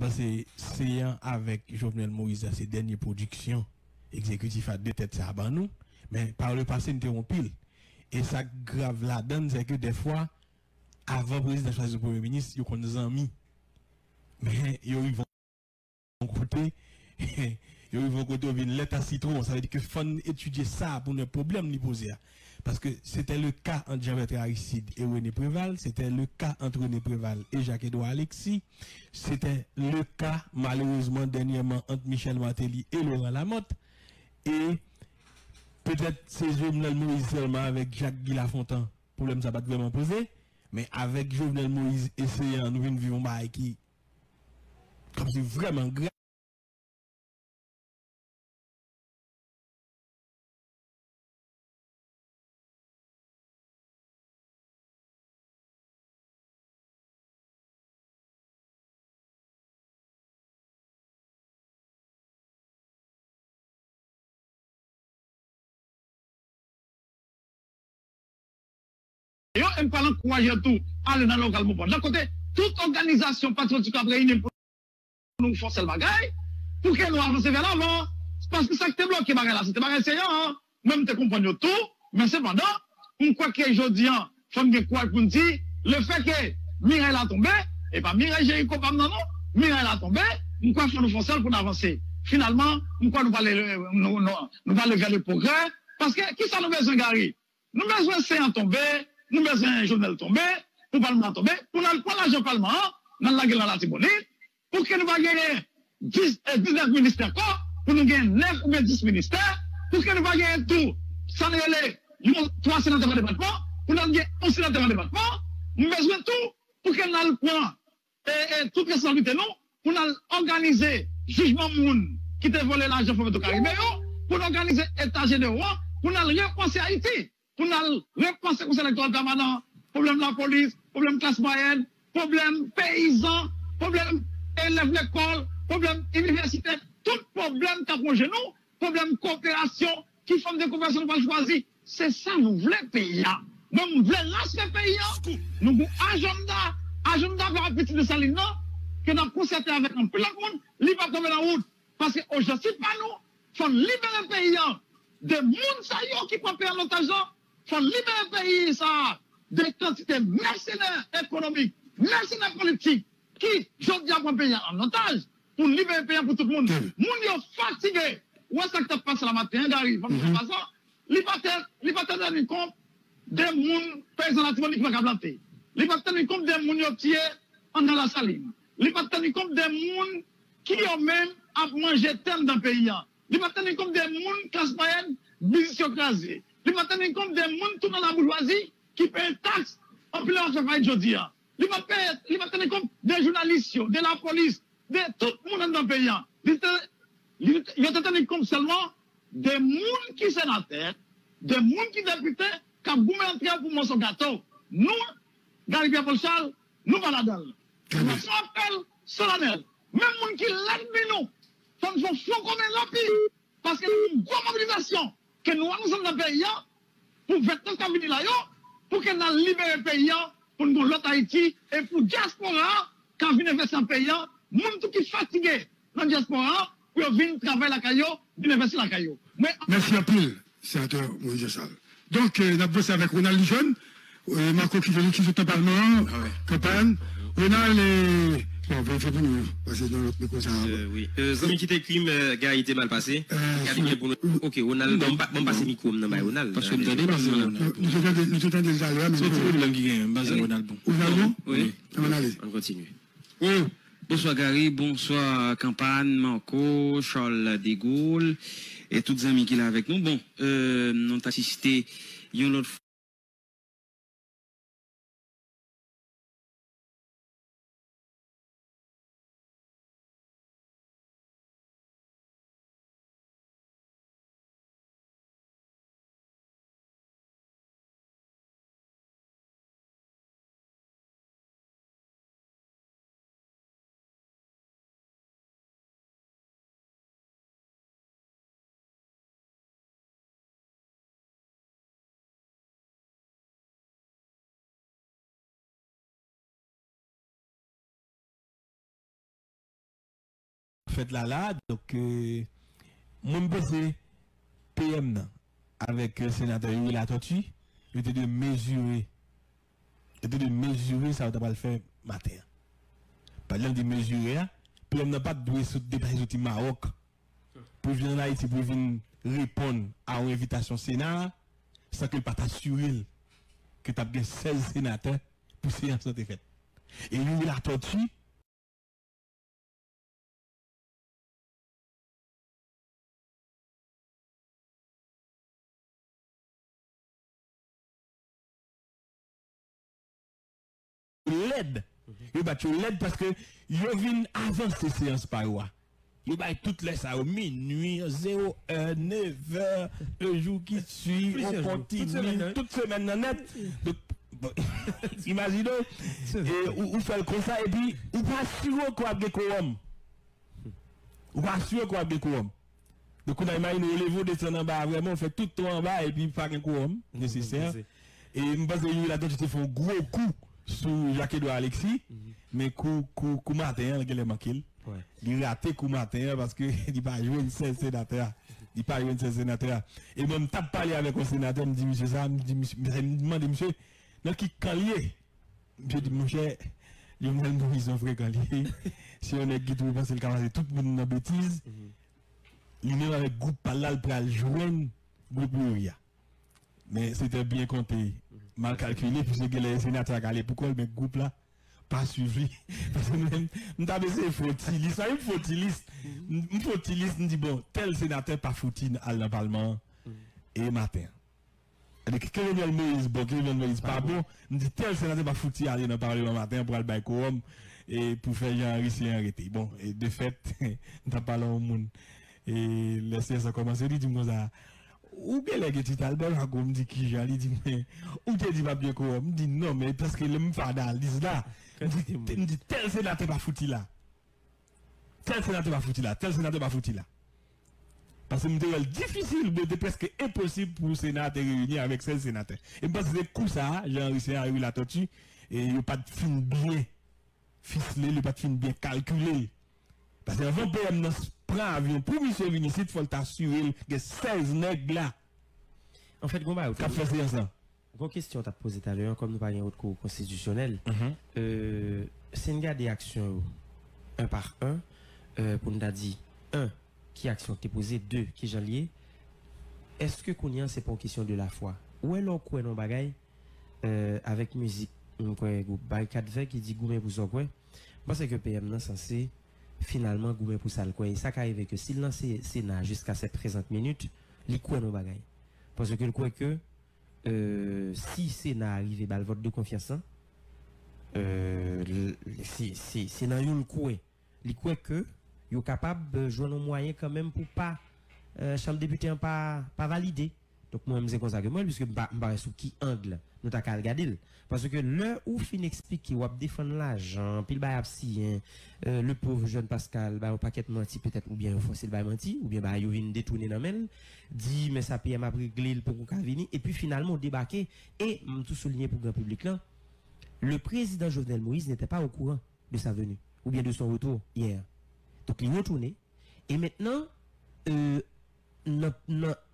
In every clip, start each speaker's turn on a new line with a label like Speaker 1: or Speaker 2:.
Speaker 1: Parce que c'est avec Jovenel Moïse, ses dernières productions exécutives à deux têtes, ça a ban nous. Mais par le passé, nous avons pile. Et ça grave la donne, c'est que des fois, avant le président choisir le premier ministre, ils ont des amis. Mais ils vont côté, ils vont côté une lettre à citron. Ça veut dire qu'il faut étudier ça pour le problème nous poser. Parce que c'était le cas entre Jean-Bertrand Aristide et René Préval, c'était le cas entre René Préval et Jacques-Edouard Alexis, c'était le cas malheureusement dernièrement entre Michel Martelly et Laurent Lamotte, et peut-être c'est Jovenel Moïse seulement avec Jacques-Guy Lafontaine, problème ça va vraiment poser, mais avec Jovenel Moïse essayant nous vivre un qui, comme c'est vraiment grave.
Speaker 2: Yo, on parle encourager tout, aller dans le local mouvement. D'un côté, toute organisation patriotique a réuni pour nous forcer le bagage, pour que nous avancions vers l'avant. Parce que ça qui te bloque, là, c'était bagage sérieux, hein. Même te comprendre tout, mais cependant, on croit que aujourd'hui, faut que quoi pour dire, le fait que Mireille a tombé, et pas Mireille, j'ai eu copain, non, Mireille a tombé, on croit qu'il faut nous forcer pour avancer. Finalement, on croit nous va lever le progrès, parce que qui ça nous besoin, Gary? Nous besoin c'est en tomber, nous besoin un journal tomber, pour Parlement tomber, pour nous prendre l'argent Parlement, dans la gueule dans la Tibonite, pour que nous va gagner 19 ministères, pour nous gagner 9 ou bien 10 ministères, pour que nous va gagner tout, sans nous aller, 3 sénateurs de département, pour nous gagner 1 sénateur de département, nous besoin de tout, pour que nous prenions toute responsabilité, nous, pour nous organiser jugement moun qui te volé l'argent pour le Caribéen, pour nous organiser état généraux, pour nous repenser Haïti, pour nous repenser le conseil électoral permanent, problème de la police, problème classe moyenne, problème paysan, problème élèves d'école, problème universitaire, tout problème qu'a pour nous, problème coopération, qui forme des coopérations qu'on choisir. C'est ça, nous voulons payer. Nous voulons lancer pays. Nous avons agenda par rapport de Saline, que nous avons concerté avec un peu de monde, il ne va pas tomber dans la route. Parce qu'aujourd'hui, pas nous, il faut libérer le pays de gens qui prennent payer en otage. Il faut libérer le pays ça, de quantités mercenaires économiques, mercenaires politiques, qui, aujourd'hui, prennent payer en otage, pour libérer le pays pour tout le monde. Les gens sont fatigués. Où est-ce que tu passes la matin, Gary? Il va te donner compte des gens paysans qui vont planter. Il va te donner compte des gens qui sont dans la saline. Il va te tenir compte des gens qui ont même à manger terme dans le pays. Il va te tenir compte des gens classe moyenne, business écrasé. Il va te tenir compte des gens tout dans la bourgeoisie qui paient une taxe en plus de faire aujourd'hui. Il va tenir compte des journalistes, de la police, de tout le monde dans le pays. Il va te tenir compte seulement des gens qui sont sénateurs, des gens qui députés, qui ont gouverné pour mon gâteau. Nous, Gary Pierre Paul Charles, nous va là-dedans. Nous appel solennel. Même les gens qui l'aident nous, faut nous faire comme un pays. Parce que nous avons une grande mobilisation que nous avons dans le pays pour faire tout ce là, pour que nous libérions le pays, pour nous l'autre Haïti et pour la diaspora, quand nous venons investir dans le pays, les gens qui sont fatigués dans la diaspora, pour venir travailler la caillou, venir investir la caillou.
Speaker 3: Merci à peu, sénateur Moïse Charles. Donc, nous avons bossé avec Ronald Lijon, Marco qui est au Parlement, campagne. Ronald est. Bon, il faut nous passer dans l'autre micro.
Speaker 4: Oui. Zami qui t'écrit, gars, il était mal passé. Ok, Ronald, bon, passer micro, non, mais Ronald.
Speaker 3: Parce que nous avons des alliés, mais c'est le problème qui est basé Ronald. Ronald, oui.
Speaker 4: On continue.
Speaker 5: Bonsoir Gary, bonsoir Campagne, Marco, Charles Desgaulle et tous les amis qui sont avec nous. Bon, nous avons assisté une autre fois.
Speaker 1: fait là, donc, moi, je pense PM avec le sénateur Yuri la tortue, était de mesurer ça, on va le faire matin. Par exemple, de mesurer, PM n'a pas de se déplacer au Maroc pour venir en Haïti, pour venir répondre à une invitation Sénat, sans que le pas t'assurer que tu as bien 16 sénateurs pour séance de fait. Et Yuri la tortue, l'aide. Yo bat l'aide parce que yo vinn avant ces séances par là. Yo bat toutes les ça au minuit, 0h, 9h, le jour qui suit, on continue toute semaine net. Donc imaginez ou fait comme ça et puis ou pas sûr quoi de quorum. Ou pas sûr quoi de quorum. Donc on a imaginé au niveau descendre en bas vraiment on fait tout le temps en bas et puis pas un quorum nécessaire. Et me pense que là tu te fais un gros coup sous Jacques-Edouard Alexis, mais coup matin, il a manqué. Il a raté coup matin parce que il pas joué une sénateur. Il pas joué une sénateur. Et même t'as parlé avec un sénateur, me dit monsieur ça, me demande monsieur, dans qui calier. Je dis mon cher, Lionel Moïse son frère calier. Si on est qui trouve penser le camarade tout le monde dans bêtise. Il est avec groupe par là pour joindre groupe Louria. Mais c'était bien compté, mal calculé, puisque les sénateurs allaient pourquoi le groupe là pas suivi. Parce que même, nous avons essayé fautiliste, ça une fautiliste, nous dit bon, tel sénateur pas fouti dans le Parlement et matin. Avec Lionel Moïse, bon, Lionel Moïse pas bon, nous dit tel sénateur pas fouti aller dans le Parlement matin pour aller bailler quorum et pour faire Jean-Henri arrêté. Bon, et de fait, nous avons parlé au monde. Et les CS a commencé à dire comme ça. Ou bien les petits Albert me dit qui j'allais dire mais ou tu dis pas bien quoi me dit non mais parce que le me fadal dit là me dit tel sénateur pas foutu là tel sénateur pas foutu là tel sénateur pas foutu là parce que c'est difficile de presque impossible pour le Sénat de réunir avec 16 sénateurs et parce que c'est coup ça Jean-Henri a eu la tortue et il n'y a pas de fin bien ficelé il n'y a pas de fin bien calculé parce que avant PM prend avion pour monsieur venir ici, il faut t'assurer que 16 nègres là.
Speaker 6: En fait, Gomba,
Speaker 1: qu'a fait ça?
Speaker 6: Une question t'as posé tout à l'heure, comme nous parlions de cours constitutionnel, c'est une des actions un par un, pour nous dire, un, qui action t'es posé, deux, qui j'en lié. Est-ce que qu'on y a, c'est pas une question de la foi? Ou est-ce qu'on non bagaille, avec musique, on groupe Barricade qui dit goumé pour ça quoi? Moi, c'est que PM non censé finalement goumé pour ça le quoi et ça qui arrive que s'il lance Sénat jusqu'à cette présente minute il quoi nos bagailles parce que le quoi que si Sénat arrive le vote de confiance c'est dans une quoi il quoi que il capable de jouer un moyen quand même pour pas chambre député pas valider donc moi je me comme ça que moi puisque me sous qui angle nous t'a qu'à regarder parce que le ou fin expliquer ou défendre l'argent puis le pauvre jeune Pascal un paquet menti peut-être ou bien forcer le menti ou bien il vient détourner dans mail dit mais ça PM a réglé pour qu'on venir et puis finalement débarquer et tout souligner pour le grand public là le président Jovenel Moïse n'était pas au courant de sa venue ou bien de son retour hier donc il est retourné et maintenant et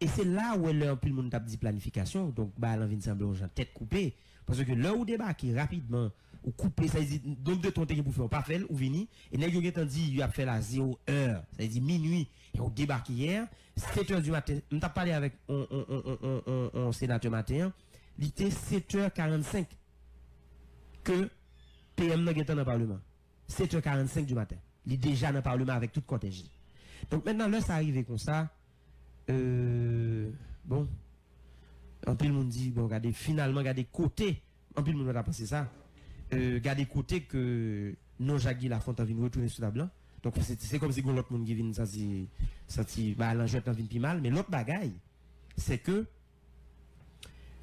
Speaker 6: c'est là où le monde a dit planification donc bah l'envie de sembler aux gens tête coupée parce que là où débarquer rapidement ou couper ça dit donc de ton temps pour faire pas faire ou venir et nèg yo dit il a fait la 0 heure ça dit minuit et on débarque hier 7h du matin on t'a parlé avec on sénateur matin il était 7h45 que PM n'a dans le parlement 7h45 du matin il est déjà dans le parlement avec toute contingent donc maintenant là ça arrive comme ça bon en plus le monde dit bon regardez finalement regardez côté en plus le monde a pensé ça regardez côté que non Jacques la Fontaine vient retourner sur la blanc donc c'est comme si l'autre monde qui vient ça bah l'enjeu est vient plus mal mais l'autre bagaille c'est que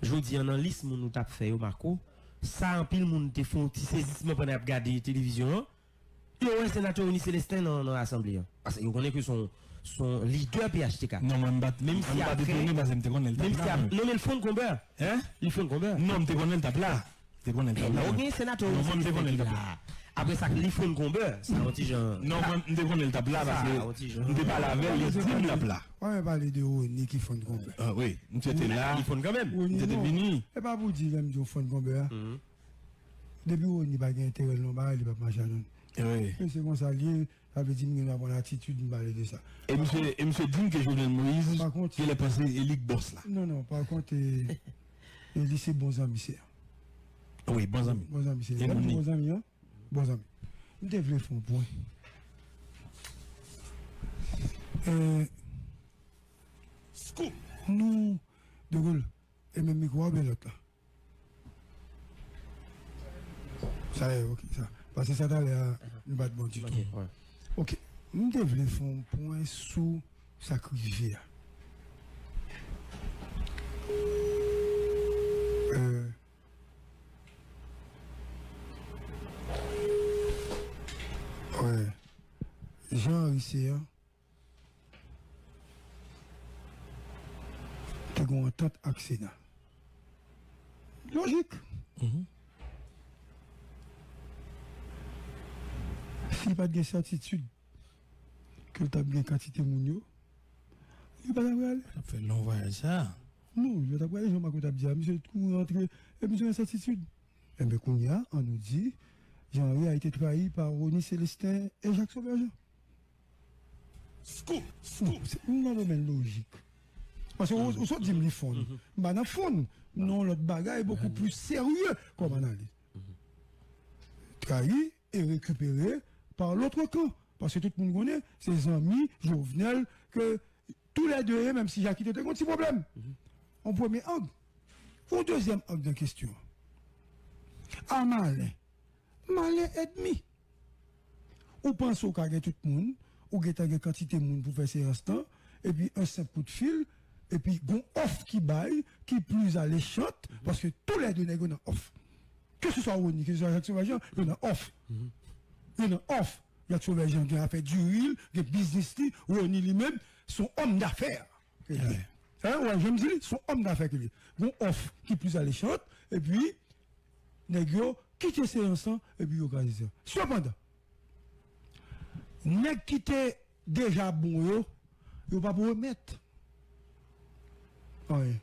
Speaker 6: je vous dis en liste nous t'a fait au Marco ça en pile monde te font petit saisissement pendant regarder télévision yo un sénateur Oni Célestin dans l'assemblée parce que vous connaissez que son leader PHTK.
Speaker 1: Non, même si après,
Speaker 6: non, mais le fond de combat. Hein? Le fond de combat.
Speaker 1: Non, mais tu connais le tape là. Tu connais le tape là.
Speaker 6: Ok, sénateur.
Speaker 1: Non, mais tu connais le tape là.
Speaker 6: Après ça, il faut une combat. Ça, on dit genre.
Speaker 1: Non, on déconne le tape là parce que on ne pas la veille, il dit le tape là.
Speaker 3: On va parler de Oni qui font de combat.
Speaker 1: Ah oui, nous étions là.
Speaker 6: Ils font quand même.
Speaker 1: Nous étions venus.
Speaker 3: Et pas pour dire, même, ils font de combat. Depuis Oni n'a pas d'intérêt, il va pas marcher.
Speaker 1: Oui.
Speaker 3: C'est comme ça, il avait dit qu'il a une bonne attitude de parler de ça.
Speaker 1: Et monsieur dit que Jovenel Moïse,
Speaker 3: Par contre,
Speaker 1: il est passé Elic Boss là.
Speaker 3: Non, par contre, il dit c'est bons amis, c'est.
Speaker 1: Oui, bons amis.
Speaker 3: Bons amis, c'est.
Speaker 1: Et mon
Speaker 3: Bons amis, hein? Bons amis. Nous devons faire un point. Nous, de Gaulle, et même micro, ben l'autre là. Ça y est, ok, ça. Parce que ça t'a l'air une batte bon du tout. Ok, nous devons faire un point sur sacrifier. Ouais. Jean Risséa, tu as une entente avec Sénat. Logique. S'il n'y a pas de certitude que tu as bien quantité de mounio, il n'y a pas de
Speaker 1: Ça fait long voyage ça.
Speaker 3: non, je vais t'appeler, je vais dire, monsieur, tout rentré, et monsieur, incertitude. Et bien, qu'on y a, on nous dit, Jean-Henri a été trahi par Ronnie Célestin et Jacques Sauvergeon. C'est un domaine logique. Parce que vous sortez du fond. Mais dans le fond, non, l'autre bagage est beaucoup plus sérieux comme analyse. Trahi et récupéré par l'autre camp. Parce que tout le monde connaît, ses amis, Jovenel, que tous les deux, même si Jacques était un petit problème. En premier angle. Au deuxième angle de question. À Malin ennemi. Ou pense au cas de tout le monde, ou qu'il y a une quantité de monde pour faire ces instants, et puis un simple coup de fil, et puis un off qui baille, qui plus alléchante, parce que tous les deux nègres ont off. Que ce soit Ronnie, que ce soit Jacques Sauvergeon, il y a off. Il y a off. Jacques Sauvergeon qui a fait du real, des business, Ronnie lui-même, son homme d'affaires. Ouais, je me dis, son homme d'affaires qui est. Bon off qui plus alléchante, et puis, nègres quitter ces instants, et puis organiser. Cependant, nègres qui étaient déjà bon, ils ne pas pour remettre. Oui.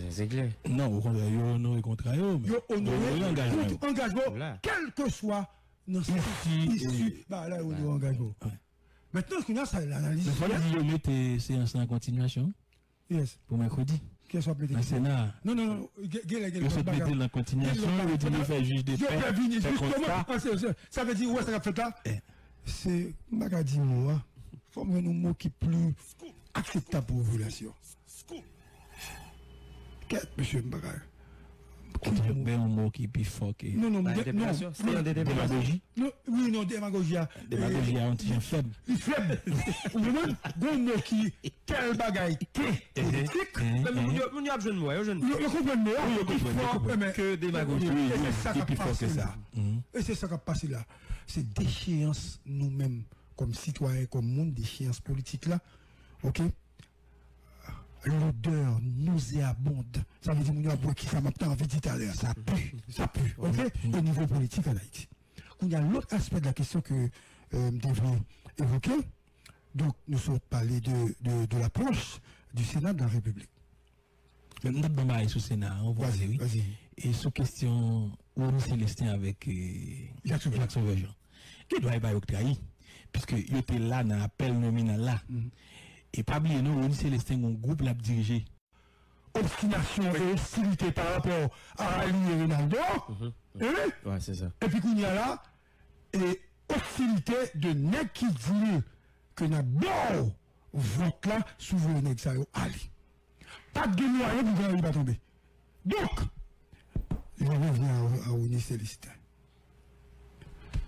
Speaker 6: C'est clair.
Speaker 1: Non, au contraire, ils honorent contrat. Ils
Speaker 3: honorent engagement, quel que soit notre issue. Bah là, on doit engagement. Maintenant, ce qu'on a, c'est l'analyse.
Speaker 1: Il faut dire mettre ces séances en continuation.
Speaker 3: Yes.
Speaker 1: Pour mercredi.
Speaker 3: Qu'est-ce qu'on peut dire?
Speaker 1: Le Sénat.
Speaker 3: Non.
Speaker 1: Je souhaite mettre en continuation. Je dis faire juge de paix.
Speaker 3: Ça veut dire, où est-ce qu'on a fait là? C'est, je dis, moi, il faut que nous mots qui plus acceptable pour la population. Qu'est-ce que monsieur Mbagay?
Speaker 1: Un mot qui est plus fort que.
Speaker 3: Non,
Speaker 6: c'est démagogie.
Speaker 3: Oui, non, démagogie.
Speaker 1: Démagogie a un petit faible.
Speaker 3: Il faible. Ou même, un mot qui, quel bagaille, politique.
Speaker 6: On y a besoin de moi, je ne
Speaker 3: comprends
Speaker 6: que démagogie.
Speaker 3: Et c'est ça qui a passé là. Et c'est ça qui a passé là. C'est déchéance nous-mêmes, comme citoyens, comme monde, déchéance politique là. Ok? L'odeur nauséabonde. Ça veut dire que qui ça m'a envie de dire tout à l'heure. Ça pue. Ok? Au niveau politique en Haïti. Il y a l'autre aspect de la question que nous devons évoquer. Donc, nous sommes parlé de l'approche du Sénat de la République.
Speaker 1: Nous avons parlé sur le Sénat, on va
Speaker 3: vas-y.
Speaker 1: Et sur question, Ronnie Célestin avec Jacques Sauvergeon. Qui doit y avoir trahi? Puisque il était là dans l'appel nominal là. Et pas oublier, non, Ronnie Célestin, un groupe l'a dirigé.
Speaker 3: Obstination et hostilité par rapport à Ali et Ronaldo.
Speaker 6: Ouais, c'est ça.
Speaker 3: Et puis, qu'il y a là, et hostilité de nèg qui dit que n'a bon vote là, souvent nèg ça yo Ali. Pas de moyen pour qu'il va tomber. Donc, je vais revenir à Ronnie Célestin.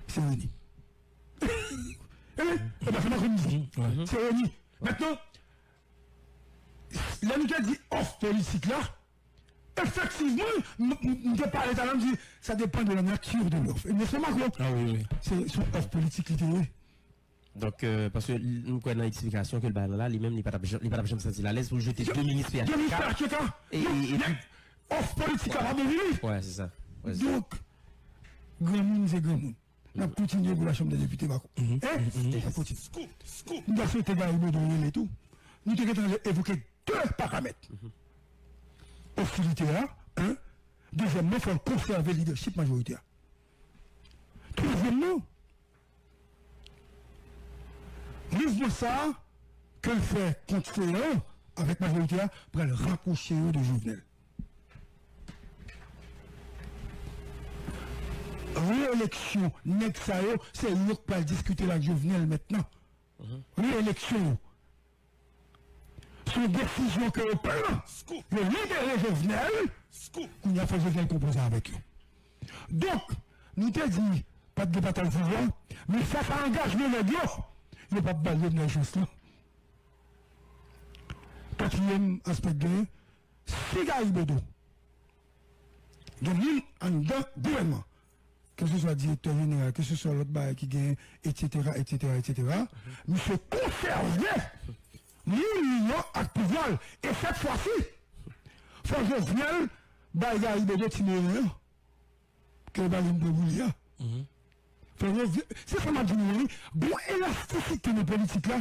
Speaker 3: C'est Ronnie. C'est ma communauté. C'est Ronnie. Maintenant, la nous dit off politique là, effectivement, nous ne parlons pas de ça dépend de la nature de l'offre. Mais c'est Macron.
Speaker 1: Ah oui.
Speaker 3: C'est son off politique littéraire.
Speaker 6: Donc, parce que nous connaissons l'explication que le balan là, lui-même, il n'a pas de sentir à l'aise pour jeter deux ministres
Speaker 3: PHK. Et off politique à la.
Speaker 6: Ouais, c'est ça.
Speaker 3: Donc, grand monde, c'est grand monde. N'a tout signé pour la Chambre des députés. Nous avons souhaité Garibo de tout. Nous avons évoqué 2 paramètres. Hostilité, deuxièmement, il faut conserver le leadership majoritaire. Troisièmement, mouvement ça, que fait contre avec majoritaire pour le rapprocher de Jovenel. Réélection, Nexayo, c'est eux qui va discuter la Jovenel maintenant. Réélection. C'est une décision que le peuple, le libérer Jovenel, qu'on a fait Jovenel composer avec eux. Donc, nous te dit, pas de débat à pouvoir, mais ça engage le négociation. Il n'y a pas de balayer de la chose là. Quatrième aspect de si Garibodo, il y a une en dedans gouvernement, que ce soit directeur général, que ce soit l'autre bail qui gagne, etc., monsieur conserver l'union avec pouvoir. Et cette fois-ci, il faut que je vienne, bail Garibodo Timéréen, que le bail de Boulia. C'est ça m'a dit, bon, élasticité de politique là,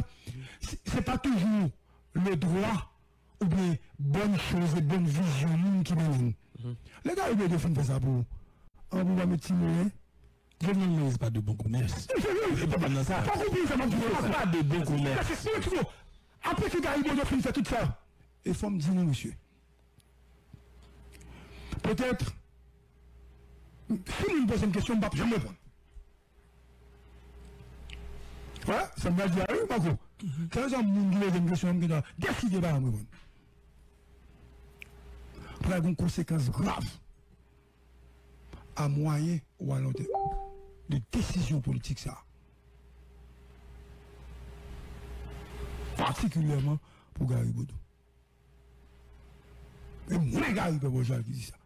Speaker 3: c'est pas toujours le droit ou bien bonne chose et bonne vision qui mène. Les gars, ils veulent faire ça pour. On va mettre Timéréen.
Speaker 1: Je ne sais pas de bon commerce.
Speaker 3: Pas de bon commerce. Après que Garibodo finit tout ça, il faut me dire, monsieur. Peut-être, si vous me posez une question, je ne vais jamais répondre. Voilà, ça me va dire, oui, Marco. Quand vous avez une question, je vais décider de me répondre. Pour avoir une conséquence grave à moyen ou à long terme de décision politique, ça. Particulièrement pour Garibodo. Et moi, Garibodo, qui dit ça.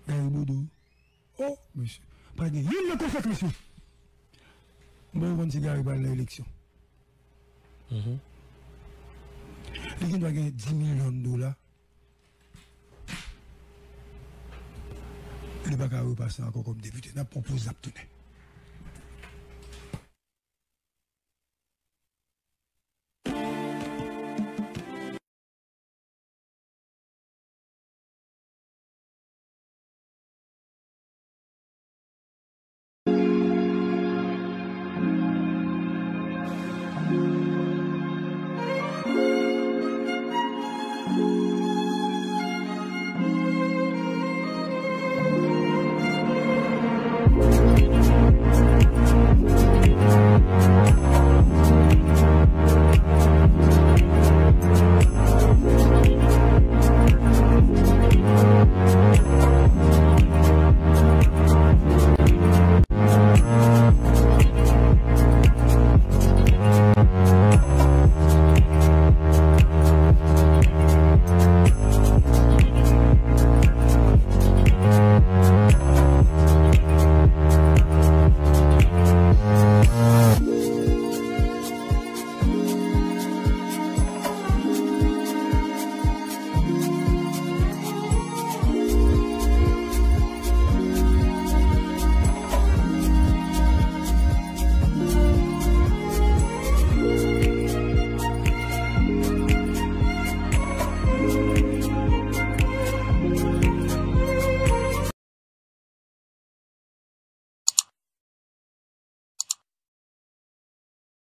Speaker 3: Garibodo. Oh, monsieur. Pas de une conséquence, monsieur. Moi, je vais Garibodo à l'élection. Il doit gagner 10 millions de dollars. Il ne va pas repasser encore comme député. Il n'a pas proposé d'obtenir.